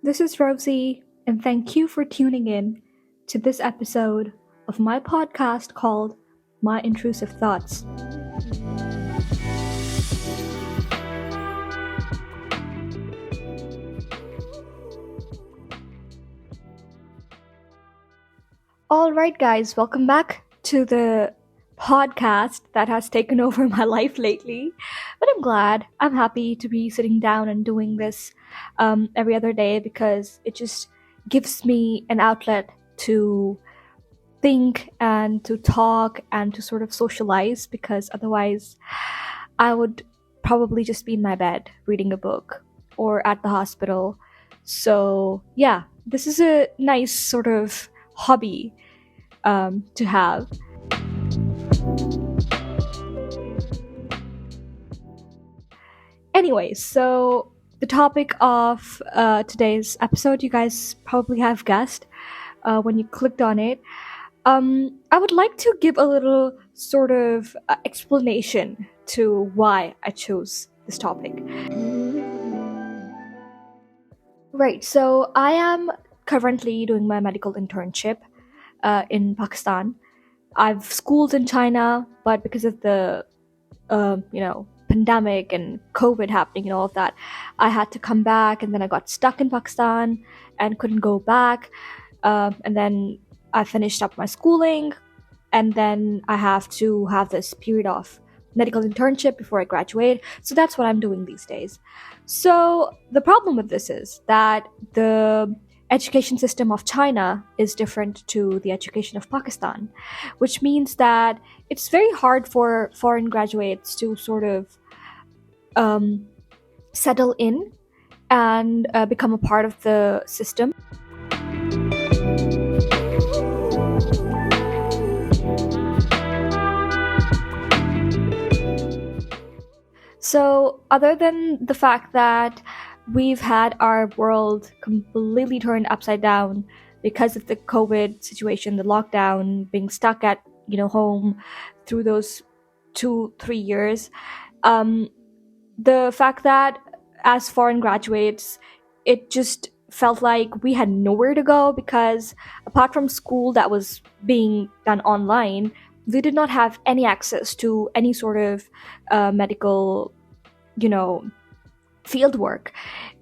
This is Rosie, and thank you for tuning in to this episode of my podcast called My Intrusive Thoughts. Alright, guys, welcome back to the podcast that has taken over my life lately. But I'm happy to be sitting down and doing this every other day because it just gives me an outlet to think and to talk and to sort of socialize, because otherwise I would probably just be in my bed reading a book or at the hospital. So, yeah, this is a nice sort of hobby to have. Anyway, so the topic of today's episode, you guys probably have guessed when you clicked on it. I would like to give a little sort of explanation to why I chose this topic. Right, so I am currently doing my medical internship in Pakistan. I've schooled in China, but because of the pandemic and COVID happening and all of that, I had to come back, and then I got stuck in Pakistan and couldn't go back. And then I finished up my schooling, and then I have to have this period of medical internship before I graduate. So that's what I'm doing these days. So the problem with this is that the education system of China is different to the education of Pakistan, which means that it's very hard for foreign graduates to sort of settle in and become a part of the system. So, other than the fact that we've had our world completely turned upside down because of the COVID situation, the lockdown, being stuck at home through those 2-3 years, the fact that as foreign graduates, it just felt like we had nowhere to go, because apart from school that was being done online, we did not have any access to any sort of medical, field work.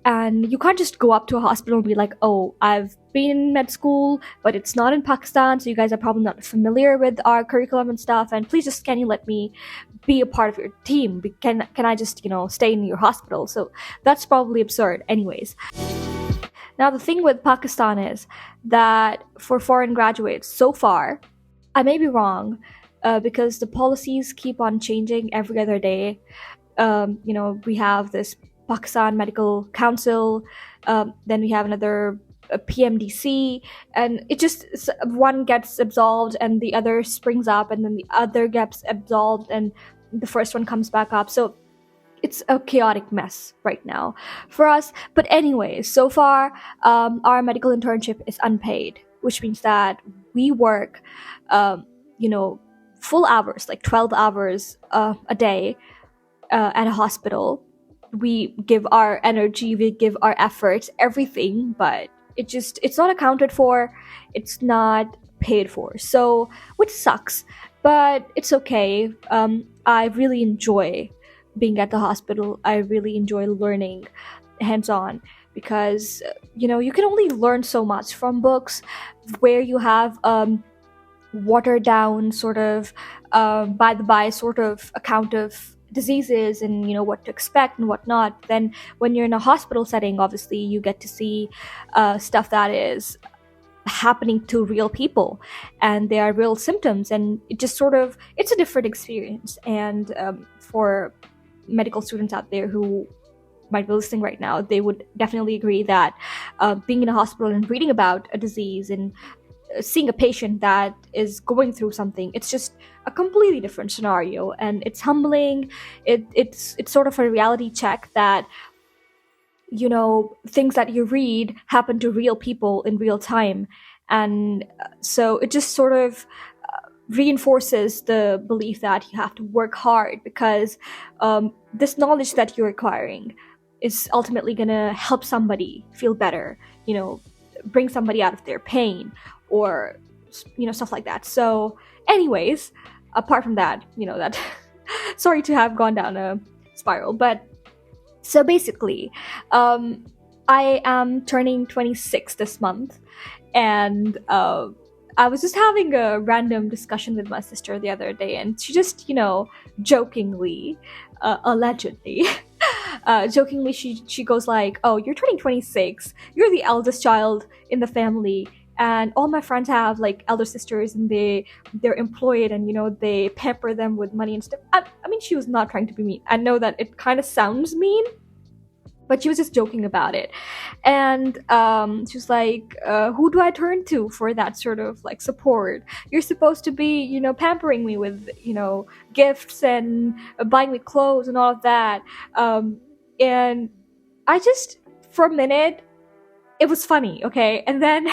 And you can't just go up to a hospital and be like, oh, I've been in med school, but it's not in Pakistan, so you guys are probably not familiar with our curriculum and stuff, and please just, can you let me be a part of your team? Can I just, stay in your hospital? So that's probably absurd anyways. Now, the thing with Pakistan is that for foreign graduates, so far, I may be wrong, because the policies keep on changing every other day. We have this Pakistan Medical Council, then we have another PMDC, and it just, one gets absolved and the other springs up, and then the other gets absolved and the first one comes back up. So it's a chaotic mess right now for us. But anyway, so far our medical internship is unpaid, which means that we work full hours, like 12 hours a day at a hospital. We give our energy, we give our efforts, everything, but it's not accounted for, it's not paid for. So, which sucks, but it's okay. I really enjoy being at the hospital. I really enjoy learning hands-on, because you can only learn so much from books, where you have watered down sort of by the by sort of account of diseases and what to expect and whatnot. Then when you're in a hospital setting, obviously you get to see stuff that is happening to real people, and there are real symptoms, and it just sort of, it's a different experience. And for medical students out there who might be listening right now, they would definitely agree that being in a hospital and reading about a disease and seeing a patient that is going through something, it's just a completely different scenario, and it's humbling. It's sort of a reality check that things that you read happen to real people in real time. And so it just sort of reinforces the belief that you have to work hard, because this knowledge that you're acquiring, is ultimately gonna help somebody feel better, bring somebody out of their pain, or stuff like that. So anyways, apart from that, that sorry to have gone down a spiral, but so basically, um I am turning 26 this month, and I was just having a random discussion with my sister the other day, and she just, jokingly, allegedly, jokingly, she goes like, "Oh, you're turning 26. You're the eldest child in the family, and all my friends have like elder sisters, and they're employed, and they pamper them with money and stuff." I mean, she was not trying to be mean. I know that it kind of sounds mean, but she was just joking about it. And she was like, who do I turn to for that sort of like support? You're supposed to be, pampering me with, gifts and buying me clothes and all of that. And I just, for a minute, it was funny, okay? And then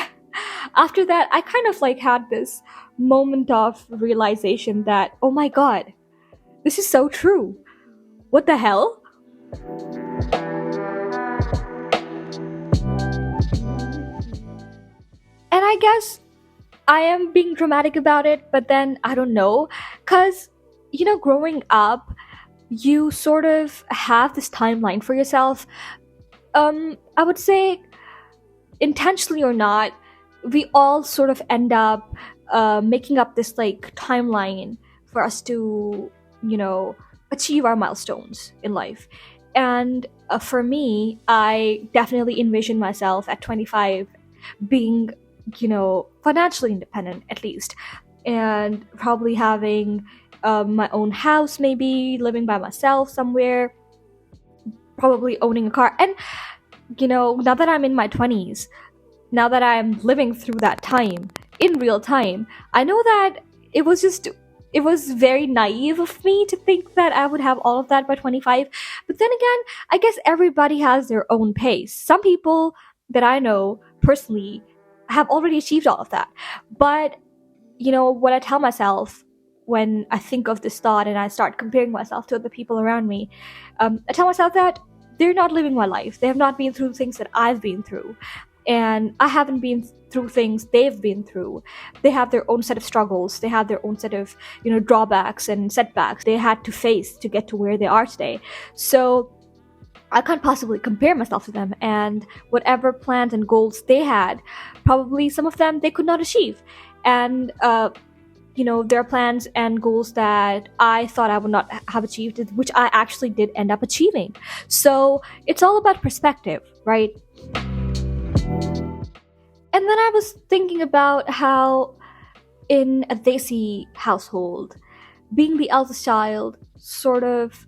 after that, I kind of like had this moment of realization that, oh my god, this is so true. What the hell? And I guess I am being dramatic about it, but then I don't know. Because, growing up, you sort of have this timeline for yourself. I would say, intentionally or not, we all sort of end up making up this like timeline for us to, achieve our milestones in life. And for me, I definitely envision myself at 25 being, financially independent at least, and probably having my own house, maybe living by myself somewhere, probably owning a car. And, now that I'm in my 20s, now that I'm living through that time in real time, I know that it was just it was very naive of me to think that I would have all of that by 25. But then again, I guess everybody has their own pace. Some people that I know personally have already achieved all of that. But what I tell myself when I think of this thought and I start comparing myself to other people around me, I tell myself that they're not living my life. They have not been through things that I've been through, and I haven't been through things they've been through. They have their own set of struggles. They have their own set of, drawbacks and setbacks they had to face to get to where they are today. So I can't possibly compare myself to them, and whatever plans and goals they had, probably some of them they could not achieve. And there are plans and goals that I thought I would not have achieved, which I actually did end up achieving. So it's all about perspective, right? And then I was thinking about how in a Desi household, being the eldest child sort of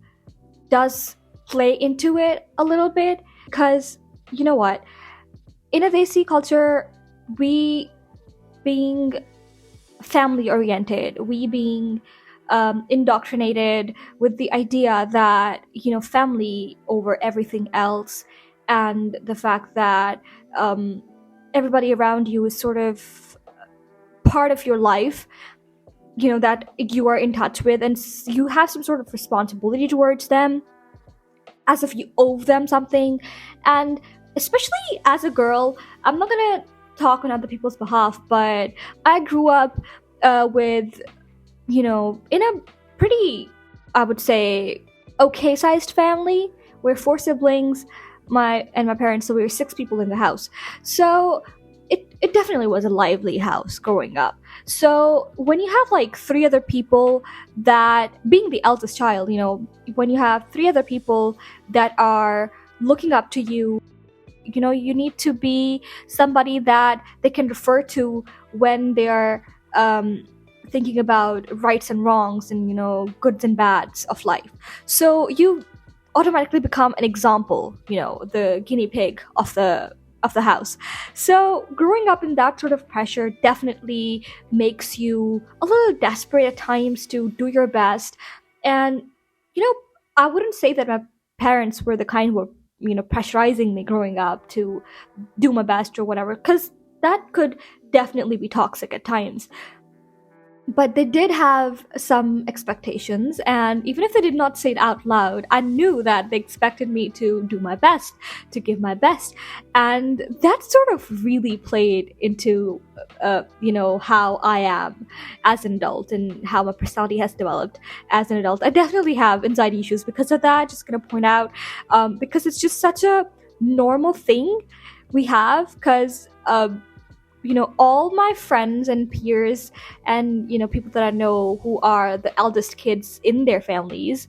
does play into it a little bit. Because, you know what? In a Desi culture, we being family oriented, we being indoctrinated with the idea that, family over everything else, and the fact that everybody around you is sort of part of your life, that you are in touch with, and you have some sort of responsibility towards them, as if you owe them something. And especially as a girl, I'm not gonna talk on other people's behalf, but I grew up with, in a pretty, I would say, okay sized family. We're four siblings, my parents, so we were six people in the house. So it definitely was a lively house growing up. So when you have like three other people, that being the eldest child, when you have three other people that are looking up to you, you need to be somebody that they can refer to when they're thinking about rights and wrongs and goods and bads of life. So you automatically become an example, the guinea pig of the house. So growing up in that sort of pressure definitely makes you a little desperate at times to do your best. And I wouldn't say that my parents were the kind who were pressurizing me growing up to do my best or whatever, because that could definitely be toxic at times. But they did have some expectations, and even if they did not say it out loud, I knew that they expected me to do my best, to give my best. And that sort of really played into how I am as an adult and how my personality has developed as an adult. I definitely have anxiety issues because of that. Just gonna point out, because it's just such a normal thing we have, because all my friends and peers and people that I know who are the eldest kids in their families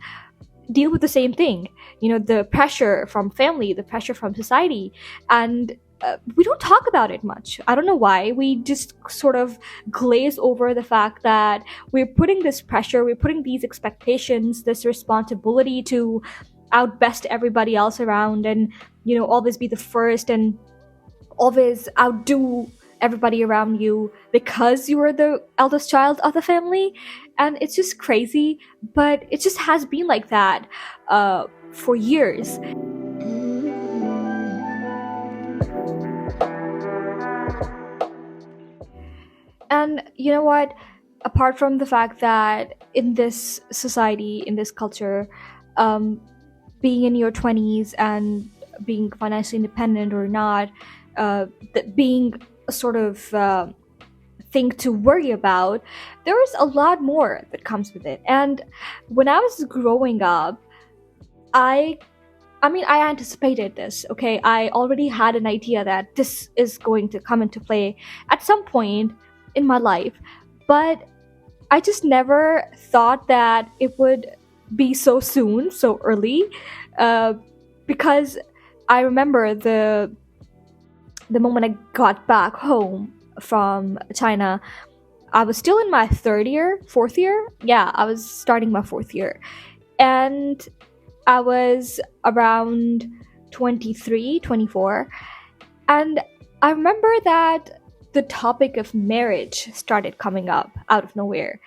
deal with the same thing. The pressure from family, the pressure from society, and we don't talk about it much. I don't know why. We just sort of glaze over the fact that we're putting this pressure, we're putting these expectations, this responsibility to outbest everybody else around, and always be the first, and always outdo everybody around you because you were the eldest child of the family. And it's just crazy, but it just has been like that for years. And you know what? Apart from the fact that in this society, in this culture, um, being in your 20s and being financially independent or not, being a sort of thing to worry about, there is a lot more that comes with it. And when I was growing up, I I anticipated this, okay? I already had an idea that this is going to come into play at some point in my life, but I just never thought that it would be so soon, so early, uh, because I remember the moment I got back home from China. I was still in my third year, fourth year. Yeah, I was starting my fourth year. And I was around 23, 24. And I remember that the topic of marriage started coming up out of nowhere.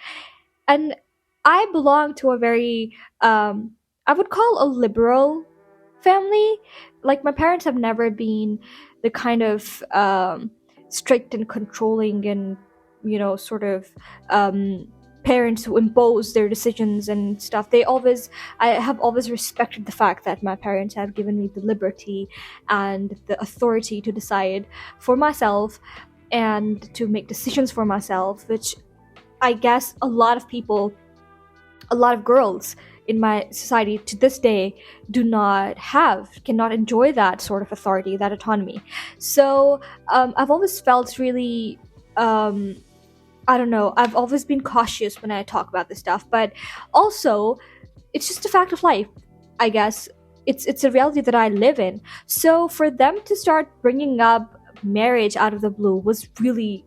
And I belong to a very, I would call a liberal family. Like, my parents have never been the kind of strict and controlling and, sort of parents who impose their decisions and stuff. I have always respected the fact that my parents have given me the liberty and the authority to decide for myself and to make decisions for myself, which I guess a lot of girls in my society to this day cannot enjoy that sort of authority, that autonomy. So I've always felt really, um, I don't know, I've always been cautious when I talk about this stuff, but also it's just a fact of life, I guess. It's a reality that I live in. So for them to start bringing up marriage out of the blue was really,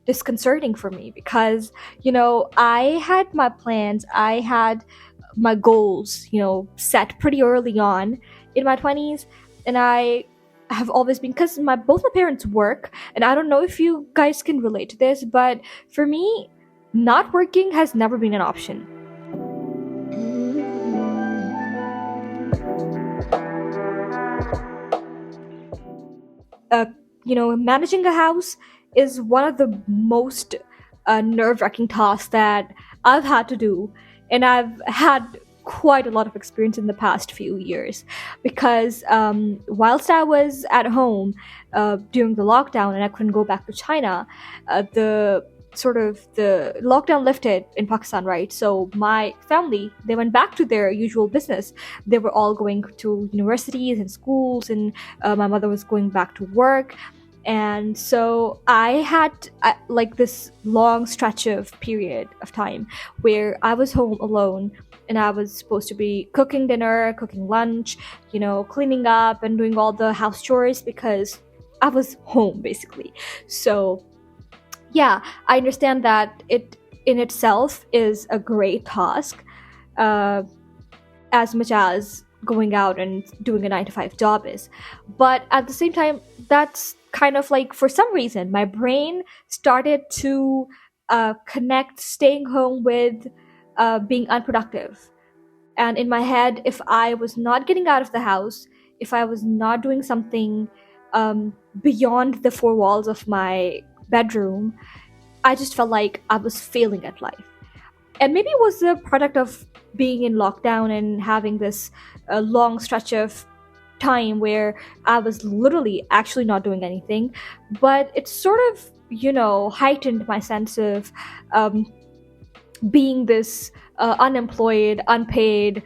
disconcerting for me, because I had my plans, I had my goals, set pretty early on in my 20s. And I have always been, because my both my parents work, and I don't know if you guys can relate to this, but for me, not working has never been an option. uh, Managing a house is one of the most nerve-wracking tasks that I've had to do, and I've had quite a lot of experience in the past few years, because whilst I was at home during the lockdown and I couldn't go back to China, the lockdown lifted in Pakistan, right? So my family, they went back to their usual business. They were all going to universities and schools, and my mother was going back to work. And so I had like this long stretch of period of time where I was home alone, and I was supposed to be cooking dinner, cooking lunch, cleaning up and doing all the house chores, because I was home basically. So yeah, I understand that it in itself is a great task, uh, as much as going out and doing a 9 to 5 job is. But at the same time, that's kind of like, for some reason, my brain started to connect staying home with being unproductive. And in my head, if I was not getting out of the house, if I was not doing something beyond the four walls of my bedroom, I just felt like I was failing at life. And maybe it was a product of being in lockdown and having this long stretch of time where I was literally actually not doing anything. But it sort of, heightened my sense of um, being this unemployed, unpaid,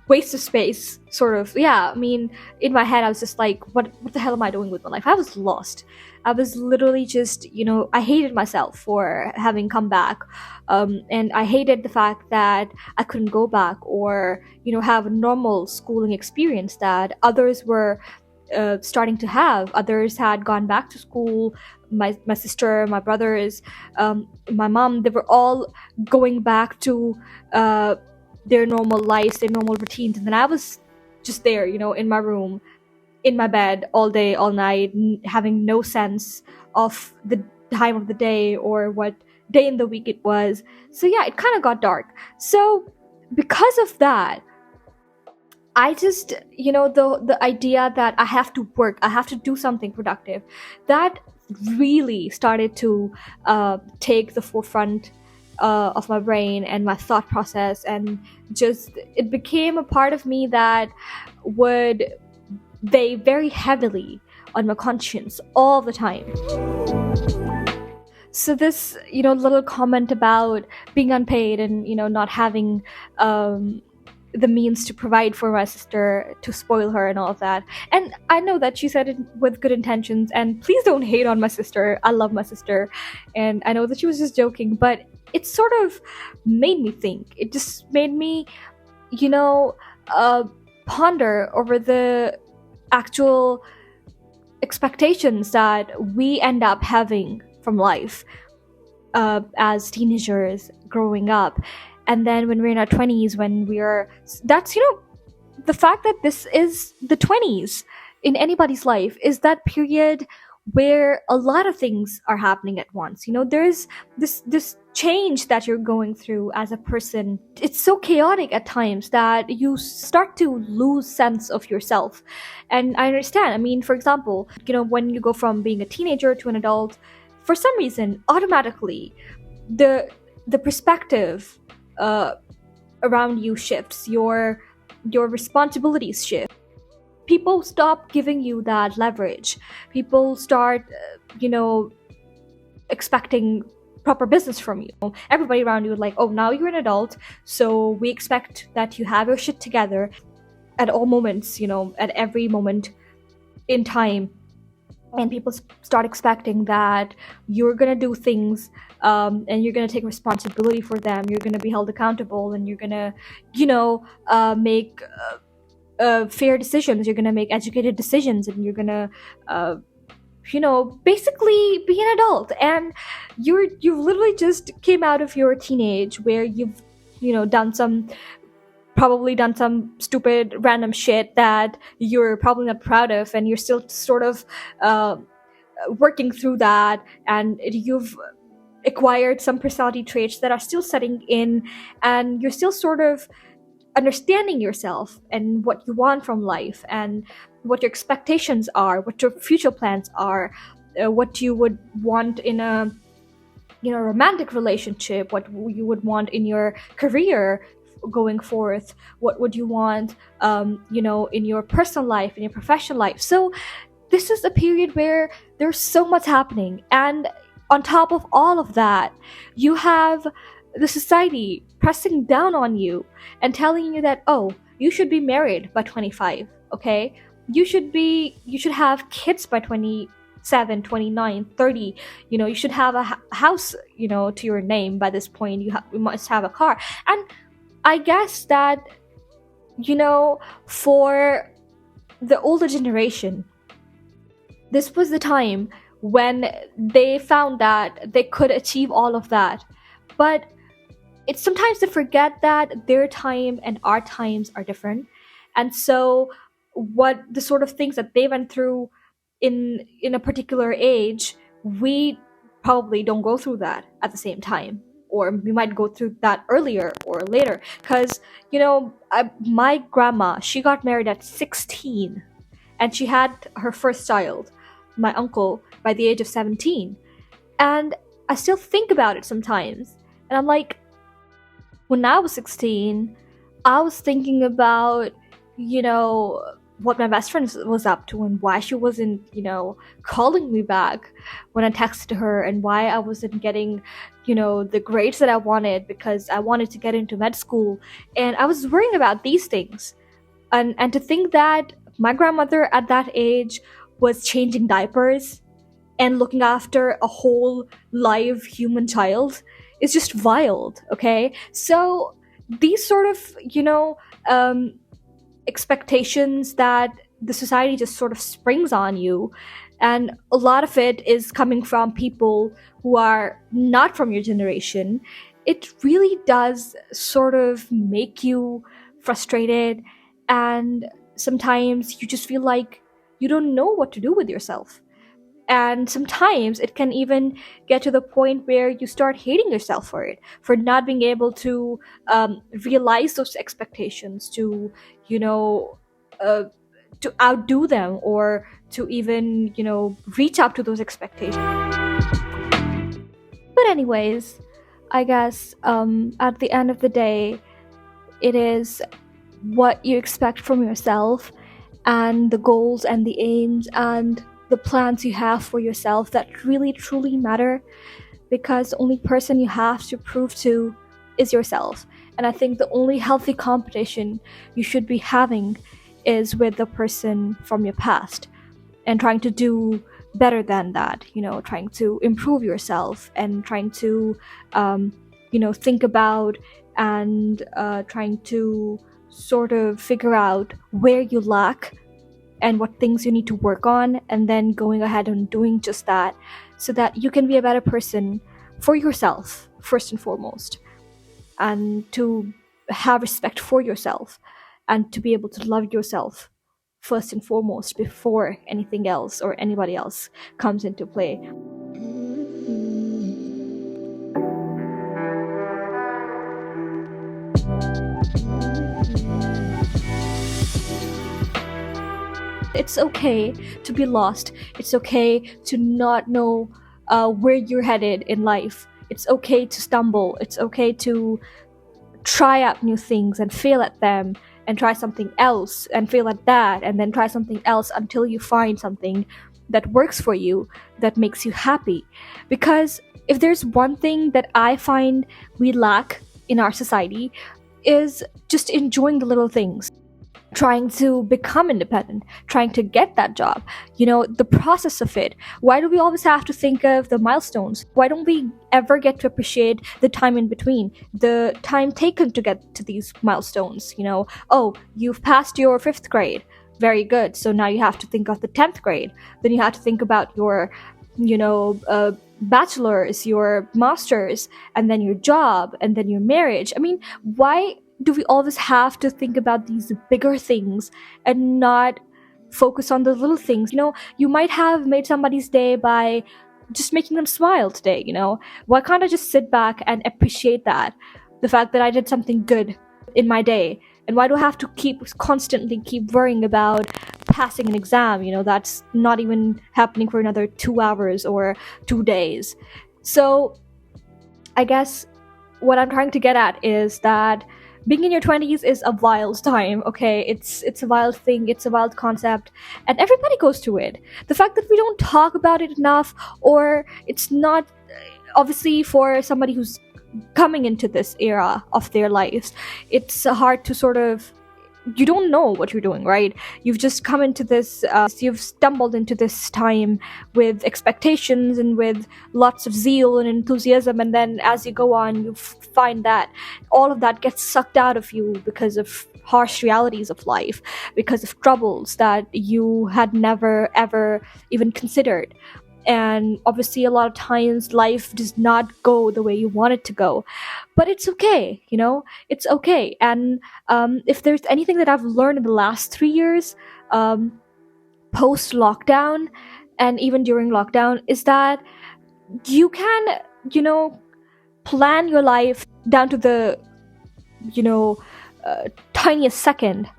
waste of space sort of. Yeah, I mean, in my head I was just like, what the hell am I doing with my life? I was lost. I was literally just, I hated myself for having come back. And I hated the fact that I couldn't go back or, have a normal schooling experience that others were starting to have. Others had gone back to school. My sister, my brothers, my mom, they were all going back to their normal lives, their normal routines. And then I was just there, in my room, in my bed all day, all night, having no sense of the time of the day or what day in the week it was. So yeah, it kind of got dark. So because of that, I just, the idea that I have to work, I have to do something productive, that really started to take the forefront of my brain and my thought process, and just it became a part of me that would weigh very heavily on my conscience all the time. So this, little comment about being unpaid and not having the means to provide for my sister, to spoil her and all of that. And I know that she said it with good intentions, and please don't hate on my sister. I love my sister, and I know that she was just joking, but it sort of made me think. It just made me, you know, ponder over the actual expectations that we end up having from life as teenagers growing up. And then when we're in our 20s, when that's, the fact that this is the 20s in anybody's life is that period where a lot of things are happening at once. There's this change that you're going through as a person. It's so chaotic at times that you start to lose sense of yourself. And I understand. I mean, for example, when you go from being a teenager to an adult, for some reason, automatically, the perspective around you shifts. Your responsibilities shift. People stop giving you that leverage. People start, expecting proper business from you. Everybody around you is like, oh, now you're an adult, so we expect that you have your shit together at all moments, at every moment in time. And people start expecting that you're gonna do things, and you're gonna take responsibility for them. You're gonna be held accountable, and you're gonna, make fair decisions. You're gonna make educated decisions, and you're gonna, basically be an adult. And you literally just came out of your teenage where you've, probably done some stupid random shit that you're probably not proud of, and you're still sort of working through that, and you've acquired some personality traits that are still setting in, and you're still sort of understanding yourself and what you want from life, and what your expectations are, what your future plans are, what you would want in a romantic relationship, what you would want in your career going forth, what would you want in your personal life, in your professional life. So this is a period where there's so much happening, and on top of all of that, you have the society pressing down on you and telling you that, oh, you should be married by 25, okay, you should have kids by 27, 29, 30, you should have a house to your name by this point, you must have a car. And I guess that, for the older generation, this was the time when they found that they could achieve all of that. But it's sometimes they forget that their time and our times are different. And so what the sort of things that they went through in a particular age, we probably don't go through that at the same time. Or we might go through that earlier or later. Because, my grandma, she got married at 16. And she had her first child, my uncle, by the age of 17. And I still think about it sometimes. And I'm like, when I was 16, I was thinking about, what my best friend was up to and why she wasn't, calling me back when I texted her, and why I wasn't getting, the grades that I wanted because I wanted to get into med school. And I was worrying about these things. And to think that my grandmother at that age was changing diapers and looking after a whole live human child is just wild. Okay, so these sort of expectations that the society just sort of springs on you, and a lot of it is coming from people who are not from your generation. It really does sort of make you frustrated, and sometimes you just feel like you don't know what to do with yourself. And sometimes it can even get to the point where you start hating yourself for it, for not being able to realize those expectations, to you know uh, to outdo them, or to even reach up to those expectations. But anyways, I guess at the end of the day, it is what you expect from yourself, and the goals and the aims and the plans you have for yourself that really truly matter, because the only person you have to prove to is yourself. And I think the only healthy competition you should be having is with the person from your past, and trying to do better than that, trying to improve yourself, and trying to think about, and trying to sort of figure out where you lack and what things you need to work on, and then going ahead and doing just that, so that you can be a better person for yourself first and foremost, and to have respect for yourself, and to be able to love yourself first and foremost before anything else or anybody else comes into play. It's okay to be lost. It's okay to not know where you're headed in life. It's okay to stumble. It's okay to try out new things and fail at them, and try something else and fail at that, and then try something else until you find something that works for you, that makes you happy. Because if there's one thing that I find we lack in our society, is just enjoying the little things, trying to become independent, trying to get that job, the process of it. Why do we always have to think of the milestones? Why don't we ever get to appreciate the time in between, the time taken to get to these milestones? Oh, you've passed your fifth grade. Very good. So now you have to think of the 10th grade. Then you have to think about your, bachelor's, your master's, and then your job, and then your marriage. I mean, why do we always have to think about these bigger things and not focus on the little things? You might have made somebody's day by just making them smile today. Why can't I just sit back and appreciate that, the fact that I did something good in my day? And why do I have to constantly keep worrying about passing an exam, that's not even happening for another 2 hours or 2 days? So I guess what I'm trying to get at is that being in your 20s is a wild time. Okay, it's a wild thing, it's a wild concept, and everybody goes through it. The fact that we don't talk about it enough, or it's not, obviously for somebody who's coming into this era of their lives, it's hard to sort of, you don't know what you're doing, right? You've just come into this, you've stumbled into this time with expectations and with lots of zeal and enthusiasm, and then as you go on, you find that all of that gets sucked out of you because of harsh realities of life, because of troubles that you had never ever even considered. And obviously a lot of times life does not go the way you want it to go, but it's okay. It's okay. And if there's anything that I've learned in the last 3 years, post lockdown and even during lockdown, is that you can plan your life down to the tiniest second,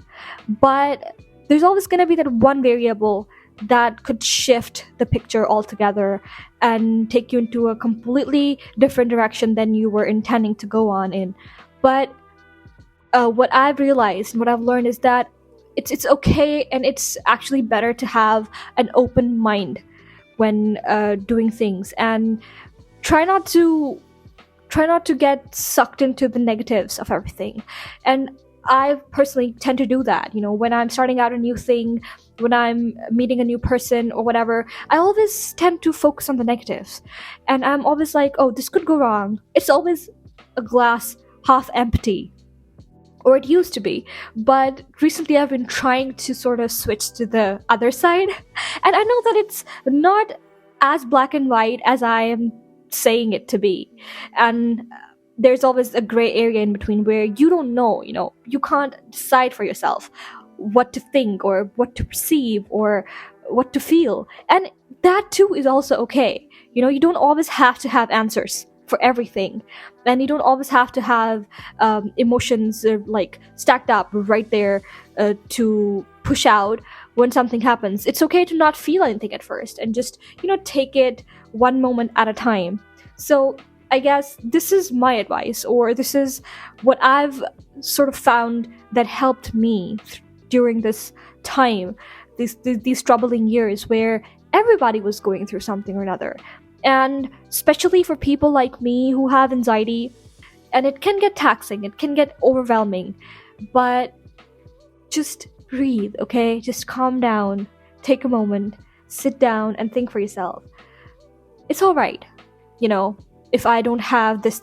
but there's always going to be that one variable that could shift the picture altogether and take you into a completely different direction than you were intending to go on in. But what I've realized and what I've learned is that it's okay, and it's actually better to have an open mind when doing things, and try not to try not to get sucked into the negatives of everything. And I personally tend to do that. When I'm starting out a new thing, when I'm meeting a new person or whatever, I always tend to focus on the negatives. And I'm always like, oh, this could go wrong. It's always a glass half empty, or it used to be. But recently I've been trying to sort of switch to the other side. And I know that it's not as black and white as I am saying it to be. And there's always a gray area in between where you don't know, you can't decide for yourself what to think or what to perceive or what to feel. And that too is also okay. You don't always have to have answers for everything, and you don't always have to have emotions like stacked up right there to push out when something happens. It's okay to not feel anything at first and just take it one moment at a time. So I guess this is my advice, or this is what I've sort of found that helped me during this time, these troubling years where everybody was going through something or another. And especially for people like me who have anxiety, and it can get taxing, it can get overwhelming, but just breathe, okay? Just calm down, take a moment, sit down, and think for yourself. It's all right, if I don't have this.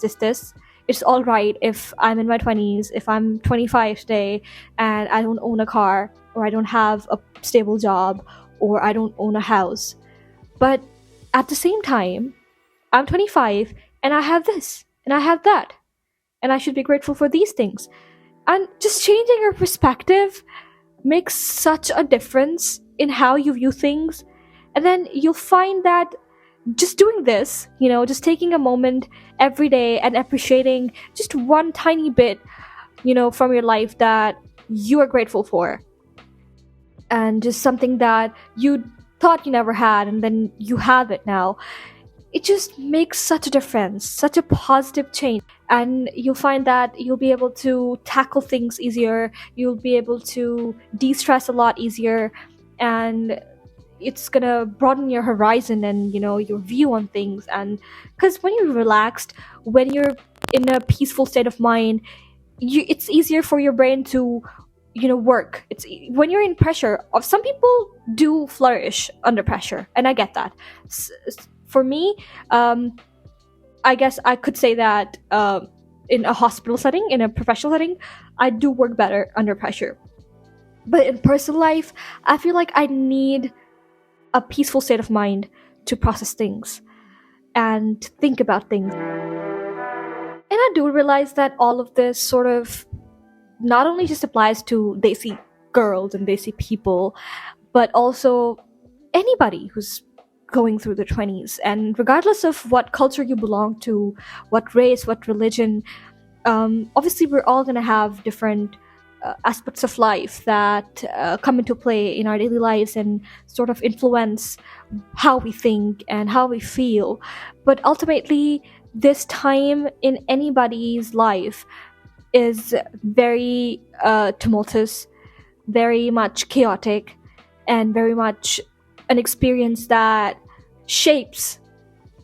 It's all right if I'm in my 20s, if I'm 25 today, and I don't own a car, or I don't have a stable job, or I don't own a house. But at the same time, I'm 25 and I have this and I have that, and I should be grateful for these things. And just changing your perspective makes such a difference in how you view things. And then you'll find that just doing this, just taking a moment every day and appreciating just one tiny bit, from your life that you are grateful for, and just something that you thought you never had and then you have it now, it just makes such a difference, such a positive change. And you'll find that you'll be able to tackle things easier, you'll be able to de-stress a lot easier, and it's gonna broaden your horizon and your view on things. And because when you're relaxed, when you're in a peaceful state of mind, it's easier for your brain to work. When you're in pressure, some people do flourish under pressure, and I get that. For me, I guess I could say that in a hospital setting, in a professional setting, I do work better under pressure. But in personal life, I feel like I need a peaceful state of mind to process things and think about things. And I do realize that all of this sort of not only just applies to Desi girls and Desi people, but also anybody who's going through the 20s. And regardless of what culture you belong to, what race, what religion, obviously we're all going to have different aspects of life that come into play in our daily lives and sort of influence how we think and how we feel. But ultimately, this time in anybody's life is very tumultuous, very much chaotic, and very much an experience that shapes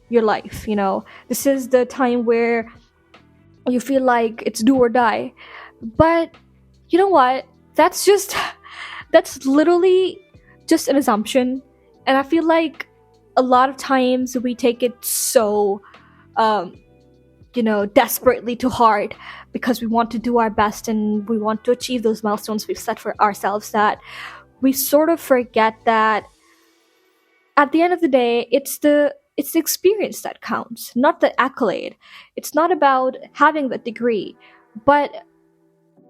your life. This is the time where you feel like it's do or die. But you know what? That's literally just an assumption. And I feel like a lot of times we take it so desperately to heart because we want to do our best and we want to achieve those milestones we've set for ourselves, that we sort of forget that at the end of the day, it's the experience that counts, not the accolade. It's not about having the degree, but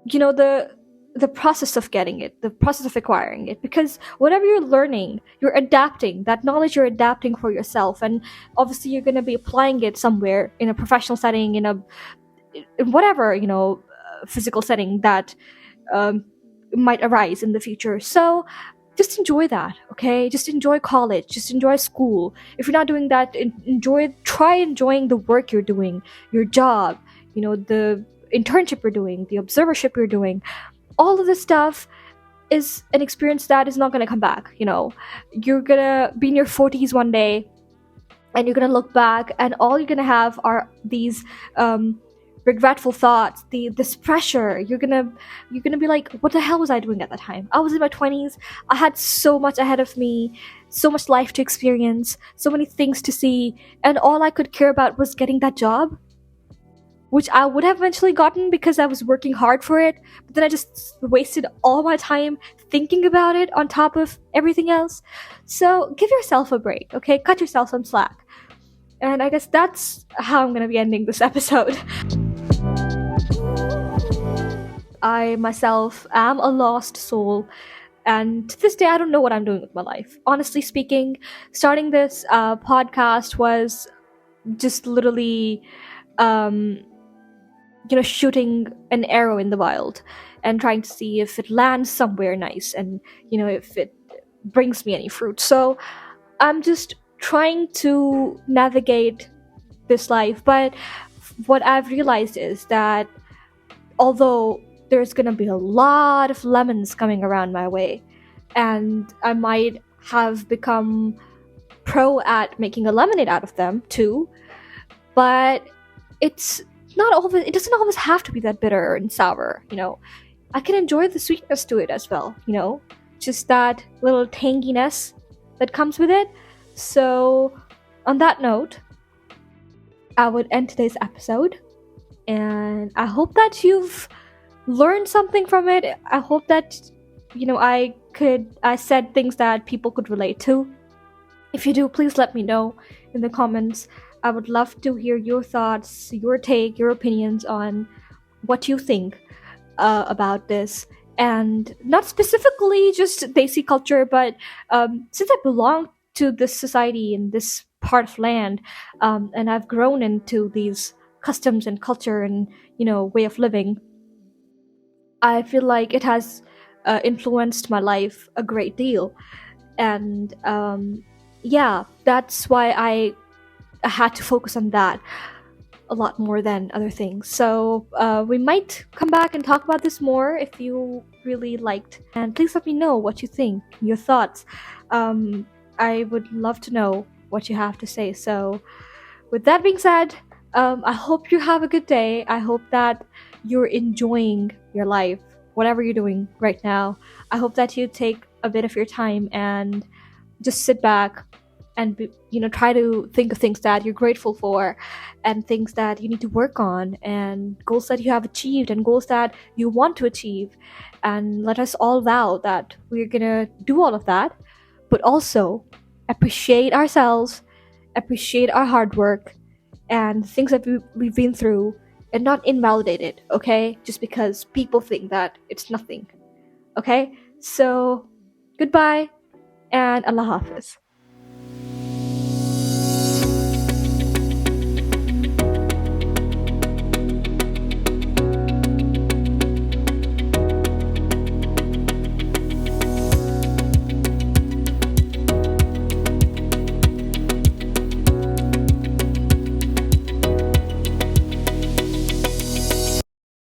the process of getting it, the process of acquiring it. Because whatever you're learning, you're adapting that knowledge, you're adapting for yourself, and obviously you're going to be applying it somewhere in a professional setting, in whatever physical setting that might arise in the future. So just enjoy that, okay? Just enjoy college, just enjoy school. If you're not doing that, try enjoying the work you're doing, your job, the internship you're doing, the observership you're doing. All of this stuff is an experience that is not going to come back. You're going to be in your 40s one day, and you're going to look back, and all you're going to have are these regretful thoughts, this pressure. You're gonna be like, what the hell was I doing at that time? I was in my 20s. I had so much ahead of me, so much life to experience, so many things to see, and all I could care about was getting that job, which I would have eventually gotten because I was working hard for it. But then I just wasted all my time thinking about it on top of everything else. So give yourself a break, okay? Cut yourself some slack. And I guess that's how I'm gonna be ending this episode. I myself am a lost soul, and to this day, I don't know what I'm doing with my life. Honestly speaking, starting this podcast was just literally, um, shooting an arrow in the wild and trying to see if it lands somewhere nice and, if it brings me any fruit. So I'm just trying to navigate this life. But what I've realized is that although there's gonna be a lot of lemons coming around my way, and I might have become pro at making a lemonade out of them too, but it's not always, it doesn't always have to be that bitter and sour. I can enjoy the sweetness to it as well, just that little tanginess that comes with it. So on that note, I would end today's episode, and I hope that you've learned something from it. I hope that I said things that people could relate to. If you do, please let me know in the comments. I would love to hear your thoughts, your take, your opinions on what you think about this, and not specifically just Desi culture, but since I belong to this society and this part of land, and I've grown into these customs and culture and way of living, I feel like it has influenced my life a great deal. And yeah, that's why I had to focus on that a lot more than other things. So we might come back and talk about this more if you really liked. And please let me know what you think, your thoughts. I would love to know what you have to say. So with that being said, I hope you have a good day. I hope that you're enjoying your life, whatever you're doing right now. I hope that you take a bit of your time and just sit back and try to think of things that you're grateful for, and things that you need to work on, and goals that you have achieved, and goals that you want to achieve. And let us all vow that we're gonna do all of that, but also appreciate ourselves, appreciate our hard work and things that we've been through, and not invalidate it, okay? Just because people think that it's nothing, okay? So, goodbye, and Allah Hafiz.